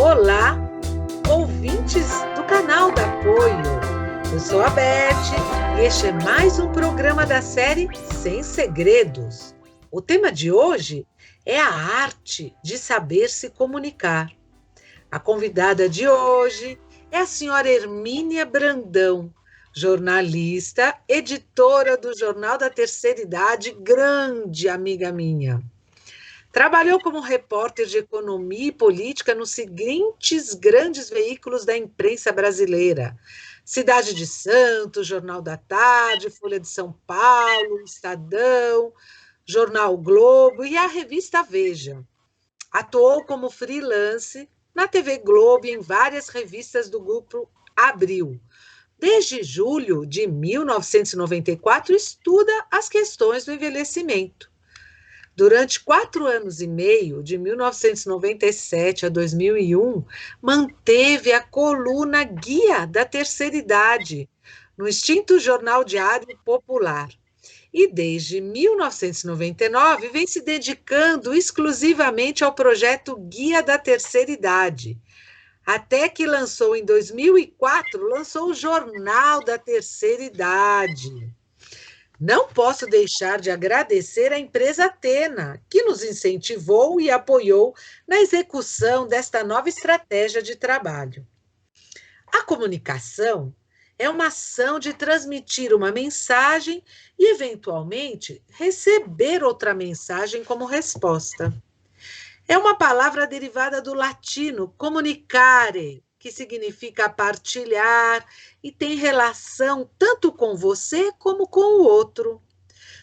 Olá, ouvintes do canal da Apoio. Eu sou a Beth e este é mais um programa da série Sem Segredos. O tema de hoje é a arte de saber se comunicar. A convidada de hoje é a senhora Hermínia Brandão, jornalista, editora do Jornal da Terceira Idade, grande amiga minha. Trabalhou como repórter de economia e política nos seguintes grandes veículos da imprensa brasileira: Cidade de Santos, Jornal da Tarde, Folha de São Paulo, Estadão, Jornal Globo e a revista Veja. Atuou como freelance na TV Globo e em várias revistas do grupo Abril. Desde julho de 1994, estuda as questões do envelhecimento. Durante 4 anos e meio, de 1997 a 2001, manteve a coluna Guia da Terceira Idade, no extinto Jornal Diário Popular. E desde 1999 vem se dedicando exclusivamente ao projeto Guia da Terceira Idade. Até que lançou em 2004, lançou o Jornal da Terceira Idade. Não posso deixar de agradecer à empresa Atena, que nos incentivou e apoiou na execução desta nova estratégia de trabalho. A comunicação é uma ação de transmitir uma mensagem e, eventualmente, receber outra mensagem como resposta. É uma palavra derivada do latino comunicare, que significa partilhar e tem relação tanto com você como com o outro.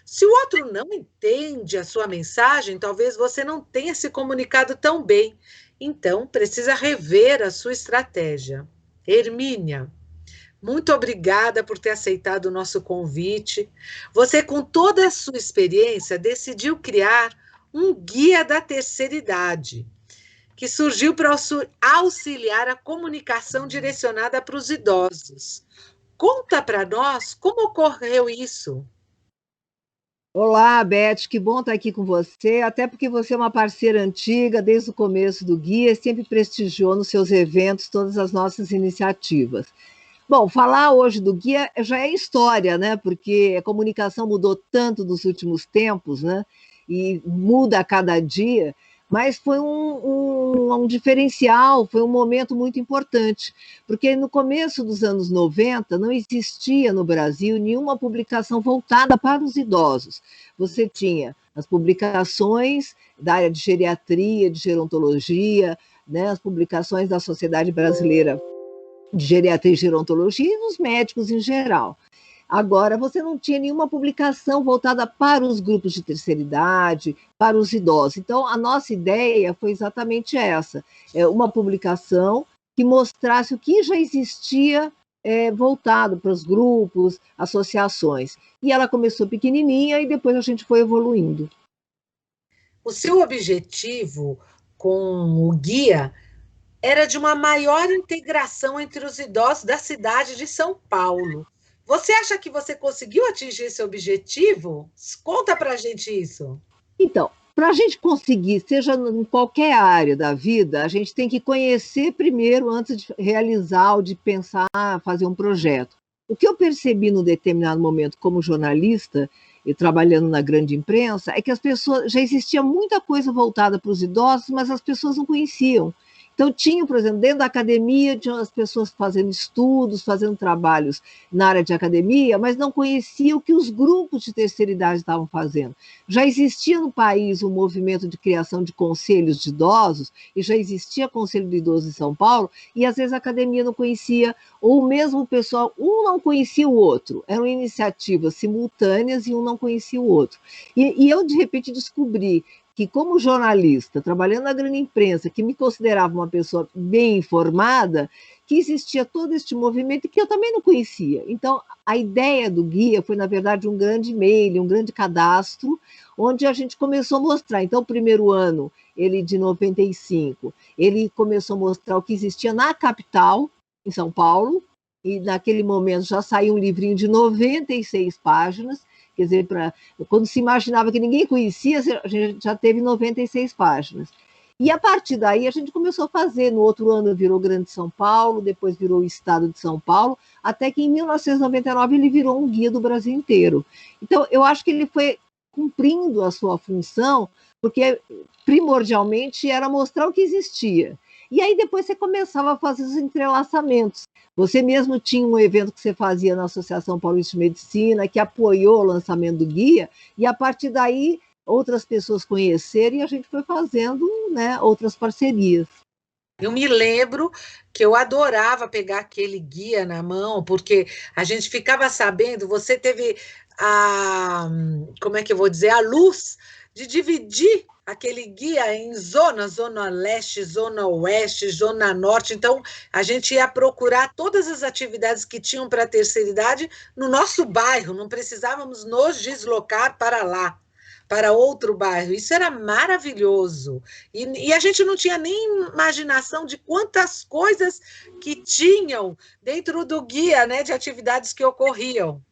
Se o outro não entende a sua mensagem, talvez você não tenha se comunicado tão bem. Então, precisa rever a sua estratégia. Hermínia, muito obrigada por ter aceitado o nosso convite. Você, com toda a sua experiência, decidiu criar um guia da terceira idade, que surgiu para auxiliar a comunicação direcionada para os idosos. Conta para nós como ocorreu isso. Olá, Beth, que bom estar aqui com você, até porque você é uma parceira antiga, desde o começo do Guia, sempre prestigiou nos seus eventos todas as nossas iniciativas. Bom, falar hoje do Guia já é história, né? Porque a comunicação mudou tanto nos últimos tempos, né? E muda a cada dia, mas foi um diferencial, foi um momento muito importante, porque no começo dos anos 90 não existia no Brasil nenhuma publicação voltada para os idosos. Você tinha as publicações da área de geriatria, de gerontologia, né, as publicações da Sociedade Brasileira de Geriatria e Gerontologia e dos médicos em geral. Agora, você não tinha nenhuma publicação voltada para os grupos de terceira idade, para os idosos. Então, a nossa ideia foi exatamente essa, uma publicação que mostrasse o que já existia voltado para os grupos, associações. E ela começou pequenininha e depois a gente foi evoluindo. O seu objetivo com o guia era de uma maior integração entre os idosos da cidade de São Paulo. Você acha que você conseguiu atingir esse objetivo? Conta para a gente isso. Então, para a gente conseguir, seja em qualquer área da vida, a gente tem que conhecer primeiro antes de realizar ou de pensar, fazer um projeto. O que eu percebi num determinado momento como jornalista e trabalhando na grande imprensa é que as pessoas, já existia muita coisa voltada para os idosos, mas as pessoas não conheciam. Então, tinha, por exemplo, dentro da academia, tinham as pessoas fazendo estudos, fazendo trabalhos na área de academia, mas não conheciam o que os grupos de terceira idade estavam fazendo. Já existia no país um movimento de criação de conselhos de idosos, e já existia Conselho de Idosos em São Paulo, e às vezes a academia não conhecia, ou mesmo o pessoal, um não conhecia o outro. Eram iniciativas simultâneas e um não conhecia o outro. E eu, de repente, descobri que, como jornalista, trabalhando na grande imprensa, que me considerava uma pessoa bem informada, que existia todo este movimento que eu também não conhecia. Então, a ideia do guia foi, na verdade, um grande e-mail, um grande cadastro, onde a gente começou a mostrar. Então, o primeiro ano, ele de 95, ele começou a mostrar o que existia na capital, em São Paulo, e naquele momento já saiu um livrinho de 96 páginas, quer dizer, quando se imaginava que ninguém conhecia, a gente já teve 96 páginas. E a partir daí a gente começou a fazer. No outro ano virou Grande São Paulo, depois virou o Estado de São Paulo, até que em 1999 ele virou um guia do Brasil inteiro. Então, eu acho que ele foi cumprindo a sua função, porque primordialmente era mostrar o que existia. E aí depois você começava a fazer os entrelaçamentos. Você mesmo tinha um evento que você fazia na Associação Paulista de Medicina, que apoiou o lançamento do guia, e a partir daí outras pessoas conheceram e a gente foi fazendo, né, outras parcerias. Eu me lembro que eu adorava pegar aquele guia na mão, porque a gente ficava sabendo, você teve a, como é que eu vou dizer, a luz de dividir aquele guia em zonas, zona leste, zona oeste, zona norte. Então, a gente ia procurar todas as atividades que tinham para a terceira idade no nosso bairro, não precisávamos nos deslocar para lá, para outro bairro. Isso era maravilhoso. E a gente não tinha nem imaginação de quantas coisas que tinham dentro do guia, né, de atividades que ocorriam.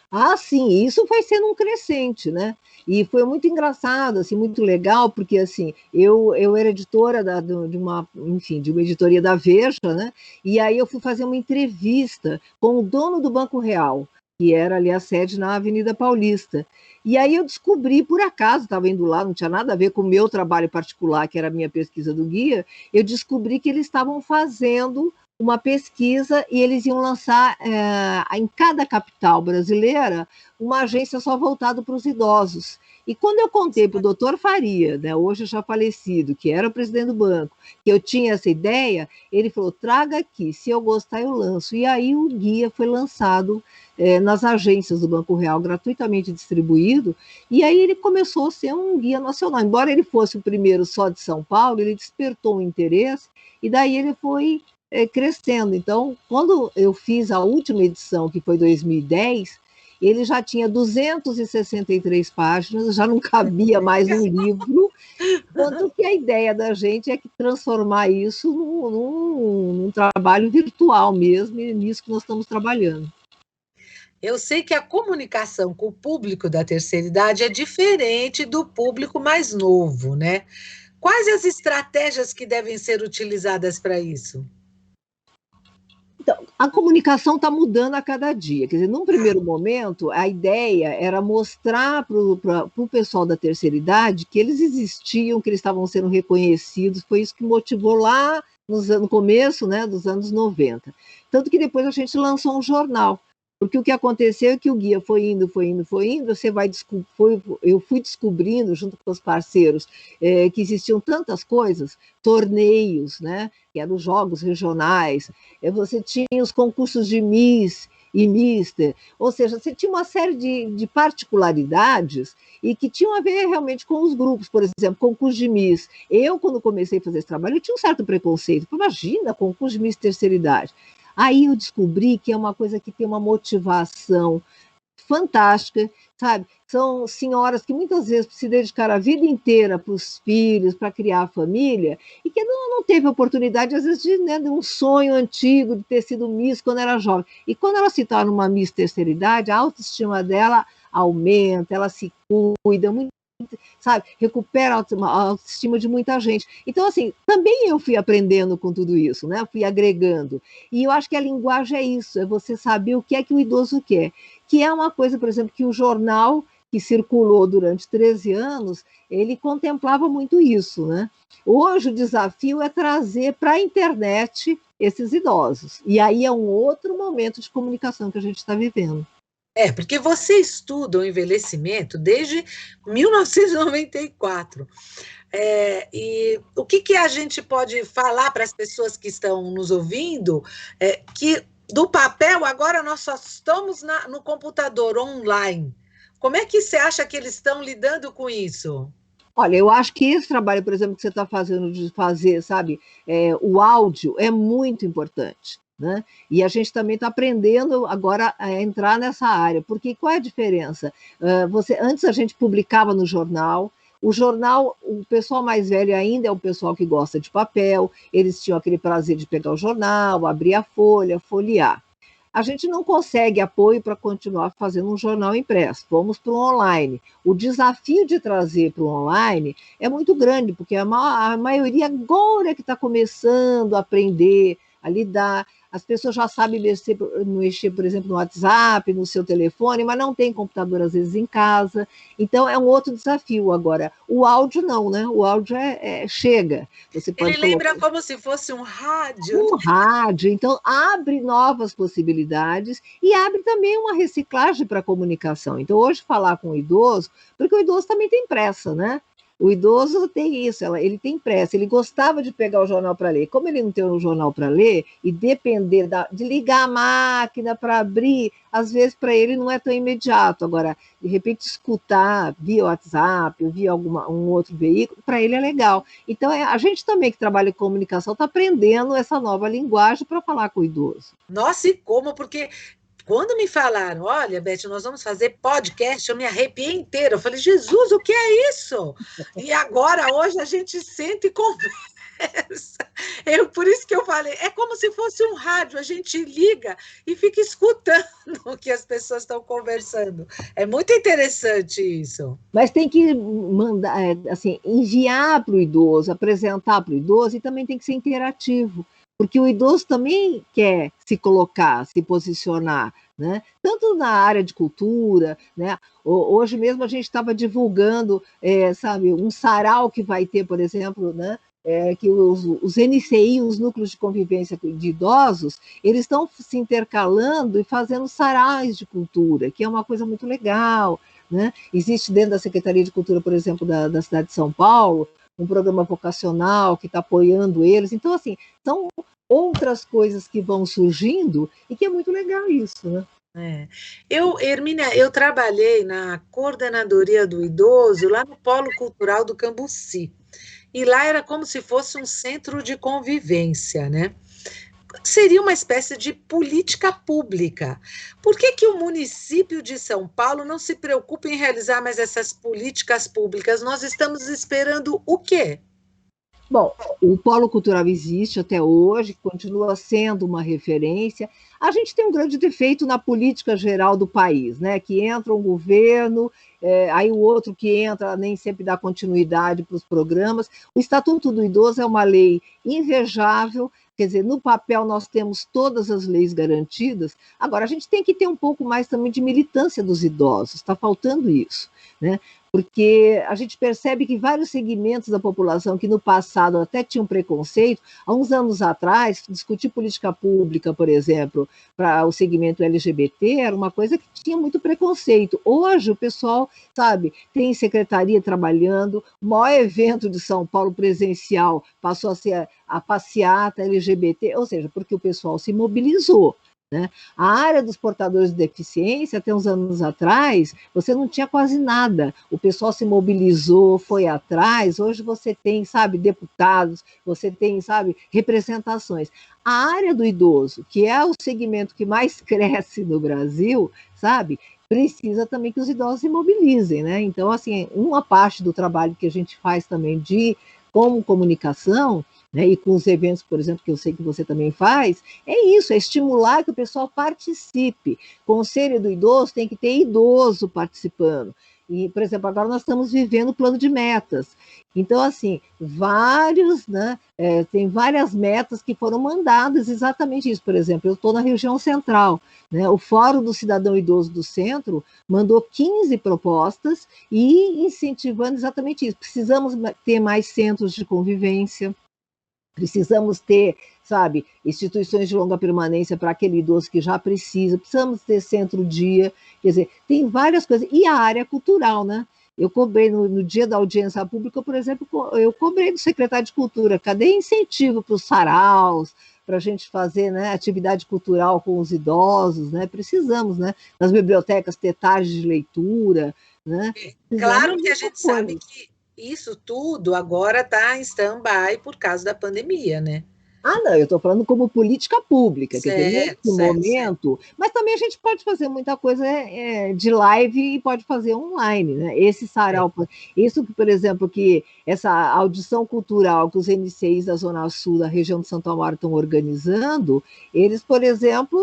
Ah, sim, isso foi sendo um crescente, né? E foi muito engraçado, assim, muito legal, porque assim, eu era editora de uma, enfim, de uma editoria da Veja, né? E aí eu fui fazer uma entrevista com o dono do Banco Real, que era ali a sede na Avenida Paulista. E aí eu descobri, por acaso, estava indo lá, não tinha nada a ver com o meu trabalho particular, que era a minha pesquisa do guia, eu descobri que eles estavam fazendo uma pesquisa e eles iam lançar em cada capital brasileira uma agência só voltada para os idosos. E quando eu contei para o doutor Faria, né, hoje já falecido, que era o presidente do banco, que eu tinha essa ideia, ele falou, traga aqui, se eu gostar eu lanço. E aí o guia foi lançado nas agências do Banco Real, gratuitamente distribuído, e aí ele começou a ser um guia nacional. Embora ele fosse o primeiro só de São Paulo, ele despertou um interesse, e daí ele foi crescendo. Então, quando eu fiz a última edição, que foi 2010, ele já tinha 263 páginas, já não cabia mais um livro, tanto que a ideia da gente é que transformar isso num trabalho virtual mesmo, e nisso que nós estamos trabalhando. Eu sei que a comunicação com o público da terceira idade é diferente do público mais novo, né? Quais as estratégias que devem ser utilizadas para isso? Então, a comunicação está mudando a cada dia. Quer dizer, num primeiro momento, a ideia era mostrar para o pessoal da terceira idade que eles existiam, que eles estavam sendo reconhecidos. Foi isso que motivou lá no começo, né, dos anos 90. Tanto que depois a gente lançou um jornal. Porque o que aconteceu é que o guia foi indo, eu fui descobrindo, junto com os parceiros, que existiam tantas coisas, torneios, né, que eram os jogos regionais, você tinha os concursos de Miss e Mister, ou seja, você tinha uma série de particularidades e que tinham a ver realmente com os grupos. Por exemplo, concurso de Miss. Eu, quando comecei a fazer esse trabalho, eu tinha um certo preconceito. Imagina, concurso de Miss terceira idade. Aí eu descobri que é uma coisa que tem uma motivação fantástica, sabe? São senhoras que muitas vezes se dedicaram a vida inteira para os filhos, para criar a família, e que não teve oportunidade, às vezes, de um sonho antigo de ter sido Miss quando era jovem. E quando ela se torna uma Miss terceira idade, a autoestima dela aumenta, ela se cuida, muito, sabe, recupera a autoestima de muita gente. Então, assim, também eu fui aprendendo com tudo isso, né? Fui agregando. E eu acho que a linguagem é isso, é você saber o que é que o idoso quer. Que é uma coisa, por exemplo, que o jornal que circulou durante 13 anos, ele contemplava muito isso, né? Hoje o desafio é trazer para a internet esses idosos. E aí é um outro momento de comunicação que a gente está vivendo. Porque você estuda o envelhecimento desde 1994. E o que a gente pode falar para as pessoas que estão nos ouvindo, que do papel agora nós só estamos no computador online. Como é que você acha que eles estão lidando com isso? Olha, eu acho que esse trabalho, por exemplo, que você está fazendo de fazer, sabe, o áudio é muito importante, né? E a gente também está aprendendo agora a entrar nessa área, porque qual é a diferença? Antes a gente publicava no jornal, o jornal, o pessoal mais velho ainda é o pessoal que gosta de papel, eles tinham aquele prazer de pegar o jornal, abrir a folha, folhear. a gente não consegue apoio para continuar fazendo um jornal impresso, vamos para o online. O desafio de trazer para o online é muito grande, porque a maioria agora que está começando a aprender, a lidar. As pessoas já sabem mexer, por exemplo, no WhatsApp, no seu telefone, mas não tem computador, às vezes, em casa. Então, é um outro desafio. Agora, o áudio não, né? O áudio chega. Você pode Ele lembra como se fosse um rádio. Um rádio. Então, abre novas possibilidades e abre também uma reciclagem para a comunicação. Então, hoje, falar com o idoso, porque o idoso também tem pressa, né? O idoso tem isso, ele tem pressa, ele gostava de pegar o jornal para ler. Como ele não tem um jornal para ler, e depender de ligar a máquina para abrir, às vezes para ele não é tão imediato. Agora, de repente, escutar via WhatsApp, ou via um outro veículo, para ele é legal. Então, a gente também que trabalha com comunicação está aprendendo essa nova linguagem para falar com o idoso. Nossa, e como? Porque quando me falaram, olha, Beth, nós vamos fazer podcast, eu me arrepiei inteira. Eu falei, Jesus, o que é isso? E agora, hoje, a gente senta e conversa. Por isso que eu falei, é como se fosse um rádio, a gente liga e fica escutando o que as pessoas estão conversando. É muito interessante isso. Mas tem que mandar, assim, enviar para o idoso, apresentar para o idoso, e também tem que ser interativo. Porque o idoso também quer se colocar, se posicionar, né? Tanto na área de cultura, né? Hoje mesmo a gente estava divulgando, sabe, um sarau que vai ter, por exemplo, né? Que os NCI, os núcleos de convivência de idosos, eles estão se intercalando e fazendo saraus de cultura, que é uma coisa muito legal, né? Existe dentro da Secretaria de Cultura, por exemplo, da cidade de São Paulo, um programa vocacional que está apoiando eles. Então, assim, são outras coisas que vão surgindo e que é muito legal isso, né? Hermínia, eu trabalhei na coordenadoria do idoso lá no Polo Cultural do Cambuci. E lá era como se fosse um centro de convivência, né? Seria uma espécie de política pública. Por que o município de São Paulo não se preocupa em realizar mais essas políticas públicas? Nós estamos esperando o quê? Bom, o Polo Cultural existe até hoje, continua sendo uma referência. A gente tem um grande defeito na política geral do país, né? Que entra um governo, aí o outro que entra nem sempre dá continuidade para os programas. O Estatuto do Idoso é uma lei invejável, quer dizer, no papel nós temos todas as leis garantidas, agora a gente tem que ter um pouco mais também de militância dos idosos, está faltando isso, né? Porque a gente percebe que vários segmentos da população que no passado até tinham preconceito, há uns anos atrás, discutir política pública, por exemplo, para o segmento LGBT, era uma coisa que tinha muito preconceito. Hoje o pessoal, sabe, tem secretaria trabalhando, o maior evento de São Paulo presencial passou a ser a passeata LGBT, ou seja, porque o pessoal se mobilizou. Né? A área dos portadores de deficiência, até uns anos atrás, você não tinha quase nada. O pessoal se mobilizou, foi atrás. Hoje você tem, sabe, deputados, você tem, sabe, representações. A área do idoso, que é o segmento que mais cresce no Brasil, sabe, precisa também que os idosos se mobilizem, né? Então, assim, uma parte do trabalho que a gente faz também como comunicação, né, e com os eventos, por exemplo, que eu sei que você também faz, é isso, é estimular que o pessoal participe. Conselho do idoso tem que ter idoso participando. E, por exemplo, agora nós estamos vivendo o plano de metas. Então, assim, tem várias metas que foram mandadas exatamente isso. Por exemplo, eu estou na região central, né? O Fórum do Cidadão Idoso do Centro mandou 15 propostas e incentivando exatamente isso. Precisamos ter mais centros de convivência, precisamos ter, sabe, instituições de longa permanência para aquele idoso que já precisa, precisamos ter centro-dia, quer dizer, tem várias coisas. E a área cultural, né? Eu cobrei no dia da audiência pública, por exemplo, eu cobrei do secretário de Cultura, cadê incentivo para os saraus, para a gente fazer, né, atividade cultural com os idosos, né? Precisamos, né? Nas bibliotecas ter tarde de leitura, né? Claro que a gente sabe que isso tudo agora está em stand-by por causa da pandemia, né? Ah, não, eu estou falando como política pública, quer dizer, Certo, nesse certo, certo. momento, mas também a gente pode fazer muita coisa de live e pode fazer online, né? Esse sarau, isso que, por exemplo, que essa audição cultural que os MCIs da Zona Sul, da região de Santo Amaro estão organizando, eles, por exemplo,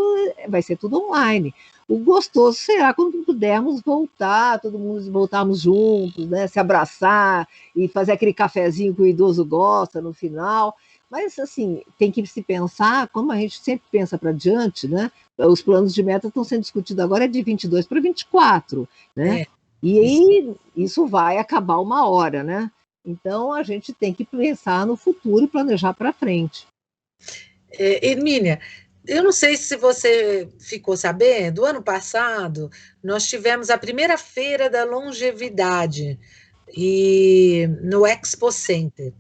vai ser tudo online. O gostoso será quando pudermos voltar, todo mundo voltarmos juntos, né? Se abraçar e fazer aquele cafezinho que o idoso gosta no final. Mas, assim, tem que se pensar, como a gente sempre pensa para diante, né? Os planos de meta estão sendo discutidos agora de 22 para 24, né? É, E isso. aí isso vai acabar uma hora, né? Então a gente tem que pensar no futuro e planejar para frente. Hermínia, eu não sei se você ficou sabendo, ano passado nós tivemos a primeira feira da longevidade e no Expo Center.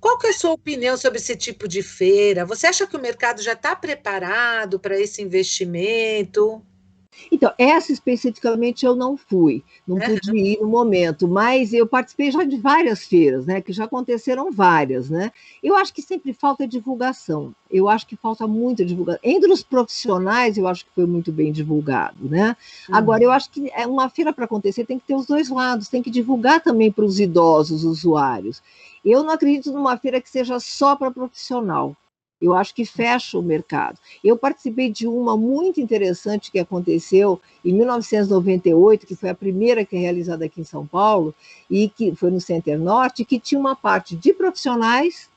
Qual que é a sua opinião sobre esse tipo de feira? Você acha que o mercado já está preparado para esse investimento? Então, essa especificamente eu não fui, não pude ir no momento, mas eu participei já de várias feiras, né, que já aconteceram várias, né. Eu acho que sempre falta divulgação, eu acho que falta muita divulgação. Entre os profissionais, eu acho que foi muito bem divulgado, né. Agora, eu acho que uma feira para acontecer tem que ter os dois lados, tem que divulgar também para os idosos usuários. Eu não acredito numa feira que seja só para profissional. Eu acho que fecha o mercado. Eu participei de uma muito interessante que aconteceu em 1998, que foi a primeira que é realizada aqui em São Paulo, e que foi no Center Norte, que tinha uma parte de profissionais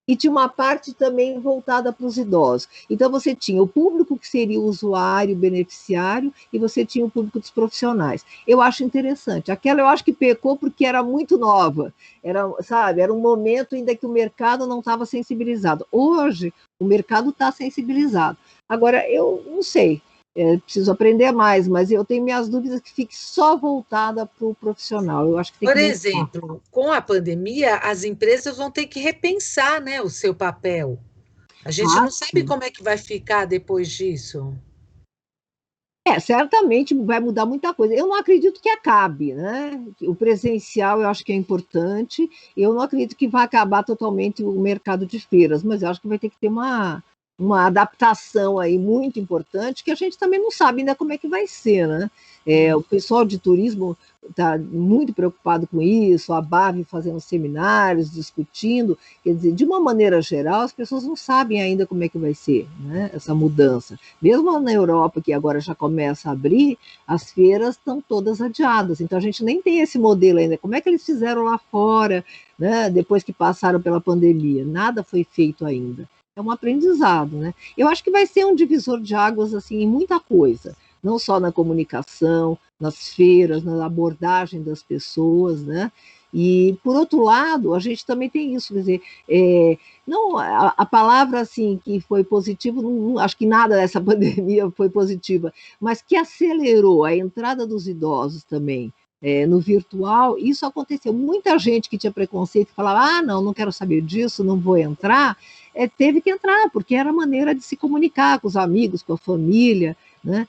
e tinha uma parte também voltada para os idosos. Então, você tinha o público que seria o usuário, o beneficiário, e você tinha o público dos profissionais. Eu acho interessante. Aquela eu acho que pecou porque era muito nova. Era, sabe, era um momento ainda que o mercado não estava sensibilizado. Hoje, o mercado está sensibilizado. Agora, eu não sei, preciso aprender mais, mas eu tenho minhas dúvidas que fique só voltada para o profissional. Eu acho que tem Por que mudar. exemplo, com a pandemia, as empresas vão ter que repensar, né, o seu papel. A gente Ah, não sabe sim. como é que vai ficar depois disso. Certamente vai mudar muita coisa. Eu não acredito que acabe, né? O presencial eu acho que é importante. Eu não acredito que vai acabar totalmente o mercado de feiras, mas eu acho que vai ter que ter uma adaptação aí muito importante, que a gente também não sabe ainda como é que vai ser, né? O pessoal de turismo está muito preocupado com isso, a BAV fazendo seminários, discutindo, quer dizer, de uma maneira geral, as pessoas não sabem ainda como é que vai ser, né, essa mudança. Mesmo na Europa, que agora já começa a abrir, as feiras estão todas adiadas, então a gente nem tem esse modelo ainda. Como é que eles fizeram lá fora, né, depois que passaram pela pandemia? Nada foi feito ainda. É um aprendizado, né? Eu acho que vai ser um divisor de águas assim em muita coisa, não só na comunicação, nas feiras, na abordagem das pessoas, né? E por outro lado, a gente também tem isso, quer dizer, não a palavra assim que foi positivo, não, acho que nada dessa pandemia foi positiva, mas que acelerou a entrada dos idosos também no virtual, isso aconteceu. Muita gente que tinha preconceito, falava, ah, não, não quero saber disso, não vou entrar, teve que entrar, porque era a maneira de se comunicar com os amigos, com a família, né?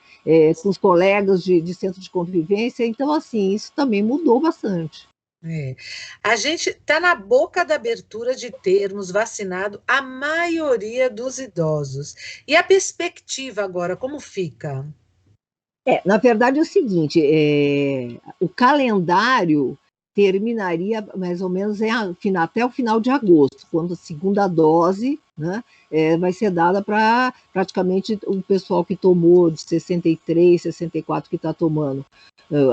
Com os colegas de centro de convivência. Então, assim, isso também mudou bastante. É. A gente está na boca da abertura de termos vacinado a maioria dos idosos. E a perspectiva agora, como fica? Na verdade é o seguinte, o calendário terminaria mais ou menos até o final de agosto, quando a segunda dose, né, vai ser dada para praticamente o pessoal que tomou de 63, 64 que está tomando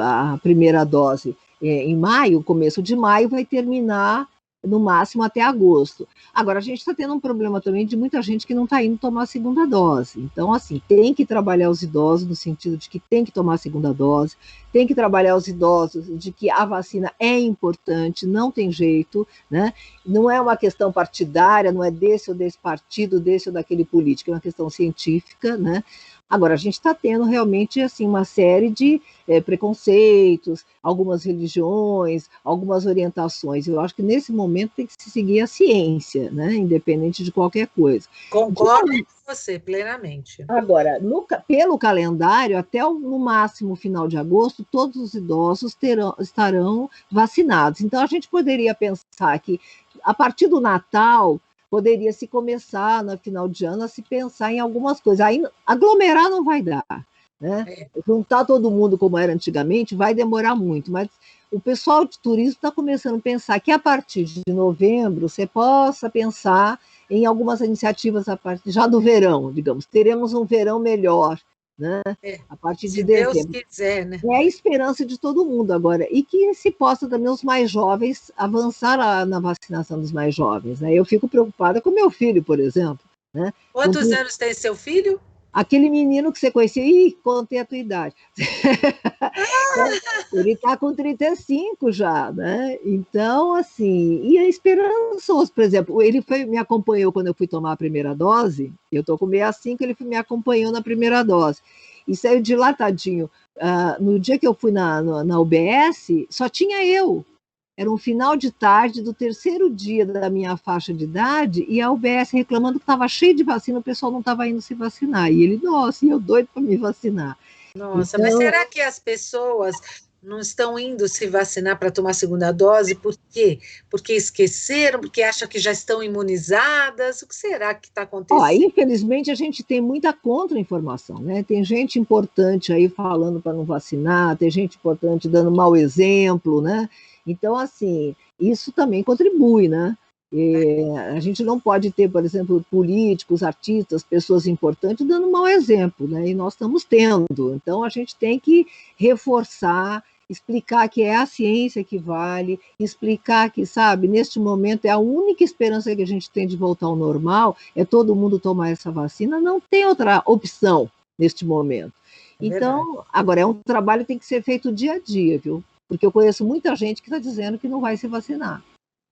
a primeira dose em maio, começo de maio, vai terminar no máximo até agosto. Agora, a gente está tendo um problema também de muita gente que não está indo tomar a segunda dose. Então, assim, tem que trabalhar os idosos no sentido de que tem que tomar a segunda dose, tem que trabalhar os idosos de que a vacina é importante, não tem jeito, né? Não é uma questão partidária, não é desse ou desse partido, desse ou daquele político, é uma questão científica, né? Agora, a gente está tendo realmente assim, uma série de preconceitos, algumas religiões, algumas orientações. Eu acho que nesse momento tem que se seguir a ciência, né? Independente de qualquer coisa. Concordo com você plenamente. Agora, pelo calendário, até no máximo final de agosto, todos os idosos estarão vacinados. Então, a gente poderia pensar que, a partir do Natal, poderia se começar no final de ano a se pensar em algumas coisas. Aí aglomerar não vai dar, né? Juntar todo mundo como era antigamente vai demorar muito, mas o pessoal de turismo está começando a pensar que a partir de novembro você possa pensar em algumas iniciativas a partir já do verão, digamos, teremos um verão melhor, né? A partir de dezembro. Se Deus quiser, né? É a esperança de todo mundo agora, e que se possa também os mais jovens avançar na vacinação dos mais jovens, né? Eu fico preocupada com meu filho, por exemplo, né? Quantos anos tem seu filho? Aquele menino que você conhecia, contei a tua idade. Ele está com 35 já, né? Então, assim, e é esperançoso, por exemplo, ele me acompanhou quando eu fui tomar a primeira dose, eu estou com 65, ele me acompanhou na primeira dose, e saiu dilatadinho. No dia que eu fui na UBS, só tinha eu. Era um final de tarde do terceiro dia da minha faixa de idade e a UBS reclamando que estava cheio de vacina, o pessoal não estava indo se vacinar. E ele, nossa, e eu doido para me vacinar. Nossa, então, mas será que as pessoas não estão indo se vacinar para tomar a segunda dose? Por quê? Porque esqueceram, porque acham que já estão imunizadas? O que será que está acontecendo? Infelizmente, a gente tem muita contra-informação, né? Tem gente importante aí falando para não vacinar, tem gente importante dando mau exemplo, né? Então, assim, isso também contribui, né? A gente não pode ter, por exemplo, políticos, artistas, pessoas importantes dando mau exemplo, né? E nós estamos tendo. Então, a gente tem que reforçar, explicar que é a ciência que vale, explicar que, sabe, neste momento é a única esperança que a gente tem de voltar ao normal, é todo mundo tomar essa vacina, não tem outra opção neste momento. Então, agora, é um trabalho que tem que ser feito dia a dia, viu? Porque eu conheço muita gente que está dizendo que não vai se vacinar.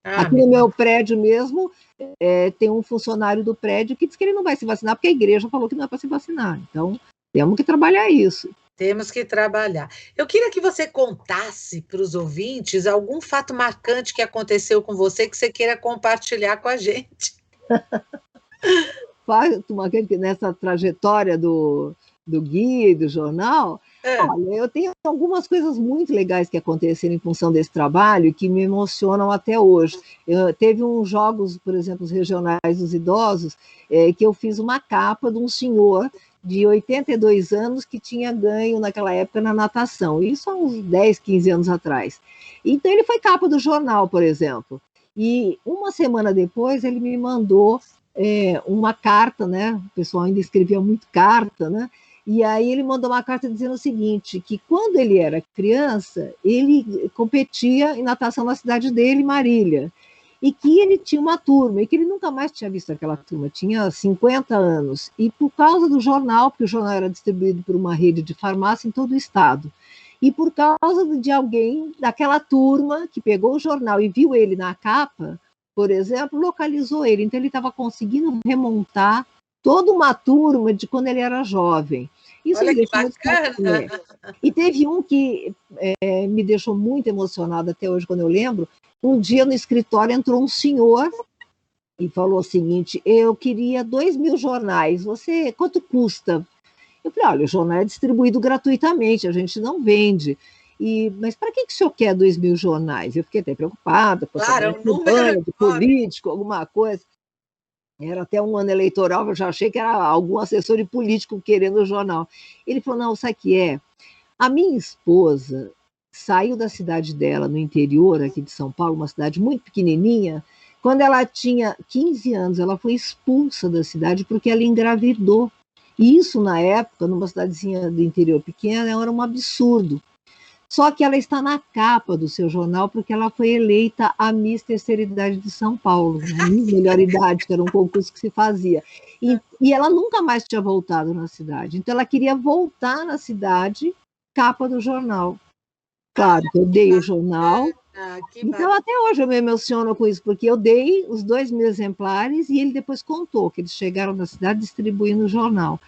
Aqui no meu prédio mesmo, tem um funcionário do prédio que diz que ele não vai se vacinar porque a igreja falou que não é para se vacinar. Então, temos que trabalhar isso. Temos que trabalhar. Eu queria que você contasse para os ouvintes algum fato marcante que aconteceu com você que você queira compartilhar com a gente. Nessa trajetória do guia e do jornal, olha, eu tenho algumas coisas muito legais que aconteceram em função desse trabalho que me emocionam até hoje. Teve uns jogos, por exemplo, os regionais dos idosos, que eu fiz uma capa de um senhor de 82 anos que tinha ganho naquela época na natação, isso há uns 10, 15 anos atrás. Então ele foi capa do jornal, por exemplo, e uma semana depois ele me mandou uma carta, né? O pessoal ainda escrevia muito carta, né? E aí ele mandou uma carta dizendo o seguinte, que quando ele era criança, ele competia em natação na cidade dele, Marília, e que ele tinha uma turma, e que ele nunca mais tinha visto aquela turma, tinha 50 anos, e por causa do jornal, porque o jornal era distribuído por uma rede de farmácia em todo o estado, e por causa de alguém daquela turma que pegou o jornal e viu ele na capa, por exemplo, localizou ele, então ele estava conseguindo remontar toda uma turma de quando ele era jovem. Isso olha que bacana! E teve um que me deixou muito emocionada até hoje, quando eu lembro. Um dia no escritório entrou um senhor e falou o seguinte, eu queria 2.000 jornais, quanto custa? Eu falei, olha, o jornal é distribuído gratuitamente, a gente não vende. Mas para que o senhor quer 2.000 jornais? Eu fiquei até preocupada, claro, um número de político, alguma coisa. Era até um ano eleitoral, eu já achei que era algum assessor de político querendo o jornal. Ele falou, não, sabe o que é? A minha esposa saiu da cidade dela, no interior aqui de São Paulo, uma cidade muito pequenininha, quando ela tinha 15 anos, ela foi expulsa da cidade porque ela engravidou. E isso, na época, numa cidadezinha do interior pequena, era um absurdo. Só que ela está na capa do seu jornal porque ela foi eleita a Miss Terceira Idade de São Paulo, a Miss Melhor Idade, que era um concurso que se fazia. E ela nunca mais tinha voltado na cidade. Então, ela queria voltar na cidade, capa do jornal. Claro, eu dei o jornal. Então, até hoje eu me emociono com isso, porque eu dei os 2.000 exemplares e ele depois contou que eles chegaram na cidade distribuindo o jornal.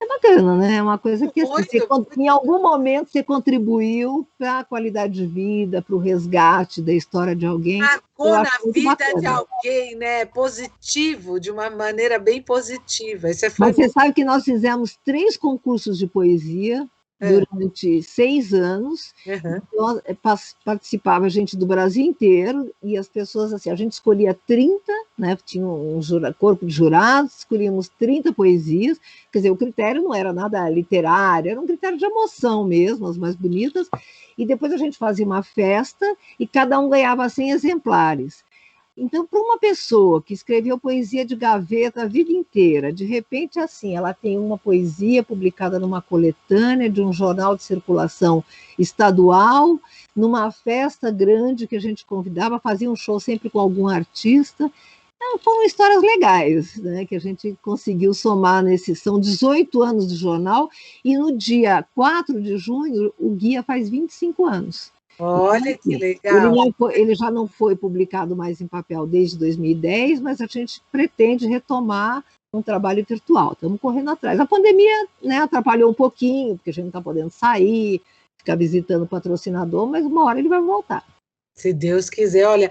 É bacana, né? É uma coisa que assim, em algum momento você contribuiu para a qualidade de vida, para o resgate da história de alguém. Marcou na vida de alguém, né? Positivo, de uma maneira bem positiva. Isso é Mas você sabe que nós fizemos 3 concursos de poesia durante 6 anos. Uhum. Então, participava gente do Brasil inteiro, e as pessoas, assim, a gente escolhia 30, né, tinha um corpo de jurados, escolhíamos 30 poesias, quer dizer, o critério não era nada literário, era um critério de emoção mesmo, as mais bonitas, e depois a gente fazia uma festa, e cada um ganhava 100 exemplares. Então, para uma pessoa que escreveu poesia de gaveta a vida inteira, de repente, assim, ela tem uma poesia publicada numa coletânea de um jornal de circulação estadual, numa festa grande que a gente convidava, fazia um show sempre com algum artista. Então, foram histórias legais, né, que a gente conseguiu somar nesses. São 18 anos de jornal, e no dia 4 de junho, o Guia faz 25 anos. Olha que legal. Ele já não foi publicado mais em papel desde 2010, mas a gente pretende retomar um trabalho virtual. Estamos correndo atrás. A pandemia, né, atrapalhou um pouquinho, porque a gente não está podendo sair, ficar visitando o patrocinador, mas uma hora ele vai voltar. Se Deus quiser. Olha,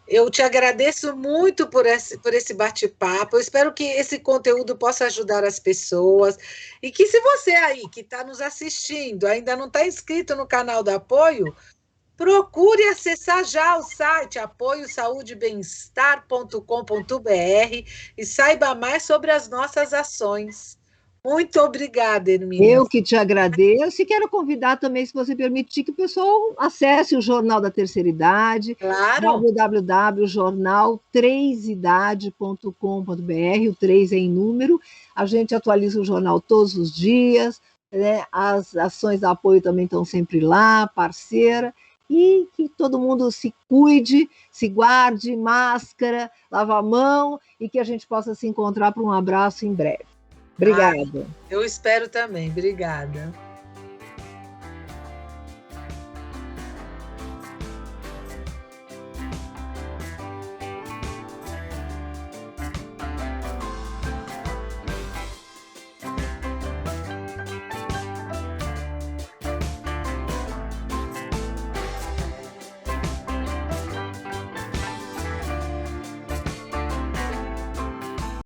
eu te agradeço muito por esse bate-papo. Eu espero que esse conteúdo possa ajudar as pessoas. E que, se você aí que está nos assistindo ainda não está inscrito no canal do Apoio, procure acessar já o site apoiosaudebemestar.com.br e saiba mais sobre as nossas ações. Muito obrigada, Hermínia. Eu que te agradeço, e quero convidar também, se você permitir, que o pessoal acesse o Jornal da Terceira Idade, Claro. www.jornal3idade.com.br, o 3 é em número. A gente atualiza o jornal todos os dias, né? As ações de apoio também estão sempre lá, parceira. E que todo mundo se cuide, se guarde, máscara, lava a mão, e que a gente possa se encontrar para um abraço em breve. Obrigada. Eu espero também. Obrigada.